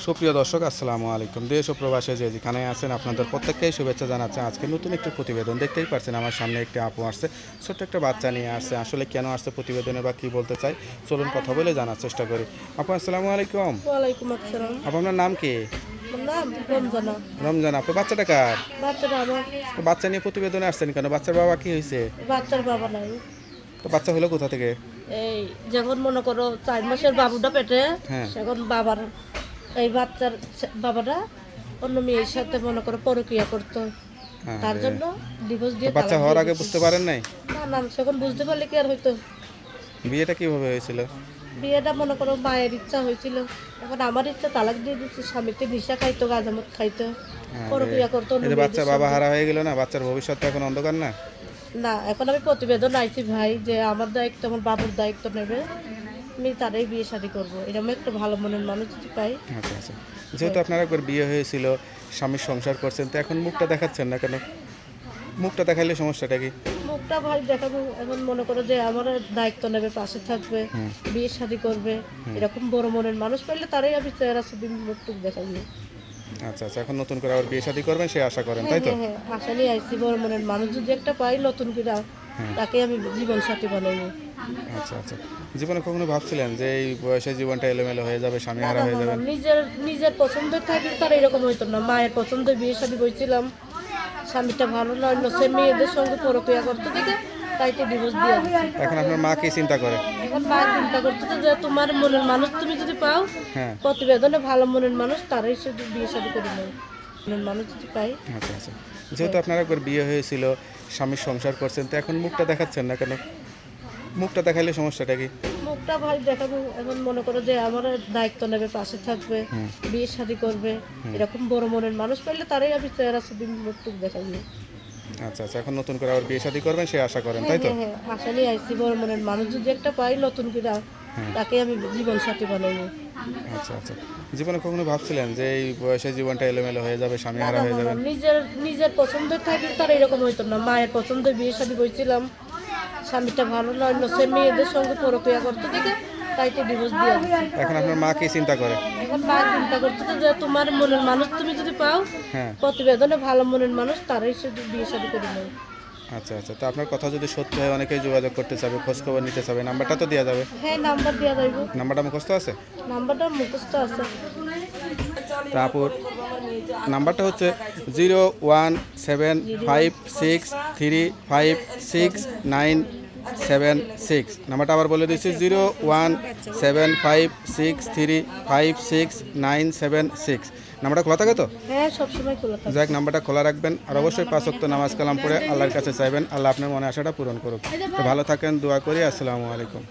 সুপ্রিয় দর্শক আসসালামু আলাইকুম। দেশ ও প্রবাসে যে যেখানে আছেন আপনাদের প্রত্যেককেই শুভেচ্ছা জানাচ্ছি। আজকে নতুন একটি প্রতিবেদন দেখতেই পাচ্ছেন আমার সামনে একটি আপু আসছে, ছোট্ট একটা বাচ্চা নিয়ে আসছে। আসলে কেন আসছে প্রতিবেদনে বা কী বলতে চাই চলুন কথা বলে জানার চেষ্টা করি। আপু আসসালামু আলাইকুম। ওয়ালাইকুম আসসালাম। আপু আপনার নাম কি? আমার নাম রমজানা। রমজান। আপু বাচ্চাটা কার? বাচ্চাটা আমার। তো বাচ্চা নিয়ে প্রতিবেদনে আসছেন কেন? বাচ্চার বাবা কি হয়েছে? বাচ্চার বাবা নাই। তো বাচ্চা হলো কোথা থেকে? এই যখন মনে করো 4 মাসের বাবুটা পেটে, হ্যাঁ। সেখন বাবার এই বাচ্চার বাবাটা অন্য মেয়ের সাথে মনে করো পরকীয়া করতো। হ্যাঁ, তার জন্য ডিভোর্স দিয়ে বাচ্চা তালাক হওয়ার দিয়ে আগে দিছে। বুঝতে পারেন নাই? না না, সেখন বুঝতে পারলে কি আর হইতো। বিয়েটা কিভাবে হয়েছিল? বিয়েটা মনে করো মায়ের ইচ্ছা হয়েছিল, এখন আমার ইচ্ছা তালাক দিয়ে দিচ্ছে। স্বামীতে নিশা খাইতো, গাঁজামত খাইতো, পরকীয়া করতো অন্য এই যে মেয়েদের বাচ্চা বাবা সঙ্গে। হারা হয়ে গেল না, বাচ্চার ভবিষ্যৎ তো এখন অন্ধকার না? না, এখন আমি প্রতিবেদন আইছি ভাই যে আমার দায়িত্ব, আমার বাবুর দায়িত্ব নেবে, আমি তারাই বিয়ে শাদী করবো। এরকম একটা ভালো মনের মানুষ যদি পাই। আচ্ছা আচ্ছা। যেহেতু আপনার একবার বিয়ে হয়েছিল, স্বামীর সংসার করছেন, তো এখন মুখটা দেখাচ্ছেন না কেন? মুখটা দেখাইলে সমস্যাটা কি? মুখটা ভাই দেখাবো, এখন মনে করো যে আমার দায়িত্ব নেবে, পাশে থাকবে, বিয়ে শাদী করবে, এরকম বড় মনের মানুষ পাইলে তারাই আমি চেহারা ছবি মুখটুক দেখাইনি। আচ্ছা আচ্ছা। এখন নতুন করে আবার বিয়ে শাদী করবেন সে আশা করেন, তাই তো? হ্যাঁ, আশা নিয়ে আইসি বড় মনের মানুষ যদি একটা পাই নতুন করে, তাকে আমি জীবন সাথী বানাইনি। আচ্ছা আচ্ছা। জীবনে কখনো ভাবছিলেন যে এই বয়সে জীবনটা এলোমেলো হয়ে যাবে, স্বামী না হারা না হয়ে না না, যাবেন? নিজের নিজের পছন্দের থাকলে তার এরকম হইতো না। মায়ের পছন্দের বিয়ে শাদী বইছিলাম, স্বামীটা ভালো না, অন্য সে মেয়েদের সঙ্গে পরকীয়া করতে থেকে তাইতে ডিভোর্স দিয়ে দিচ্ছি। এখন আপনার মা কি চিন্তা করে? এখন মা চিন্তা করতেছে যে তোমার মনের মানুষ তুমি যদি পাও, হ্যাঁ। প্রতিবেদনে ভালো মনের মানুষ তারাই শুধু বিয়ে শাদী করে নেয়। মনের মানুষ যদি পাই। আচ্ছা আচ্ছা। যেহেতু আপনার একবার বিয়ে হয়েছিল, স্বামীর সংসার করছেন, তো এখন মুখটা দেখাচ্ছেন না কেন? মুখটা দেখাইলে সমস্যাটা কি? মুখটা ভাই দেখাবো, এখন মনে করো যে আমার দায়িত্ব নেবে, পাশে থাকবে, বিয়ে শাদী করবে, এরকম বড় মনের মানুষ পাইলে তারাই আমি চেহারা ছবি মুখটুক দেখাইনি। আচ্ছা আচ্ছা। এখন নতুন করে আবার বিয়ে শাদী করবেন সে আশা করেন, তাই তো? হ্যাঁ, আশা নিয়ে আইসি বড় মনের মানুষ যদি একটা পাই নতুন করে, তাকে আমি জীবন সাথী বানাইনি। আচ্ছা আচ্ছা। জীবনে কখনো ভাবছিলেন যে এই বয়সে জীবনটা এলোমেলো হয়ে যাবে, স্বামী না হারা না হয়ে না না, যাবেন? নিজের নিজের পছন্দের থাকলে তার এরকম হইতো না। মায়ের পছন্দের বিয়ে শাদী বইছিলাম, স্বামীটা ভালো না, অন্য সে মেয়েদের সঙ্গে পরকীয়া করতে থেকে তাইতে ডিভোর্স দিয়ে দিচ্ছি। এখন আপনার মা কি চিন্তা করে? এখন মা চিন্তা করতেছে যে তোমার মনের মানুষ তুমি যদি পাও, হ্যাঁ। প্রতিবেদনে ভালো মনের মানুষ তারাই শুধু বিয়ে শাদী করে নেয়। আচ্ছা আচ্ছা। তো আপনার কথা যদি সত্যি হয়, অনেকেই যোগাযোগ করতে চাবে, খোঁজ খবর নিতে চাবে, নাম্বারটা তো দেওয়া যাবে? হ্যাঁ, নাম্বার দেওয়া যাইব। নাম্বারটা মুখস্থ আছে? নাম্বারটা মুখস্থ আছে। তারপর নাম্বারটা হচ্ছে 017535696 নাম্বারটা আবার বলে দিচ্ছি, 01756356976 নাম্বারটা খোলা থাকে তো? হ্যাঁ, সবসময় খোলা থাকে। যাক, নাম্বারটা খোলা রাখবেন আর অবশ্যই 5 ওয়াক্ত নামাজ কালাম পড়ে আল্লাহর কাছে চাইবেন, আল্লাহ আপনার মনে আশাটা পূরণ করুক। তো ভালো থাকেন, দোয়া করি। আসসালামু আলাইকুম।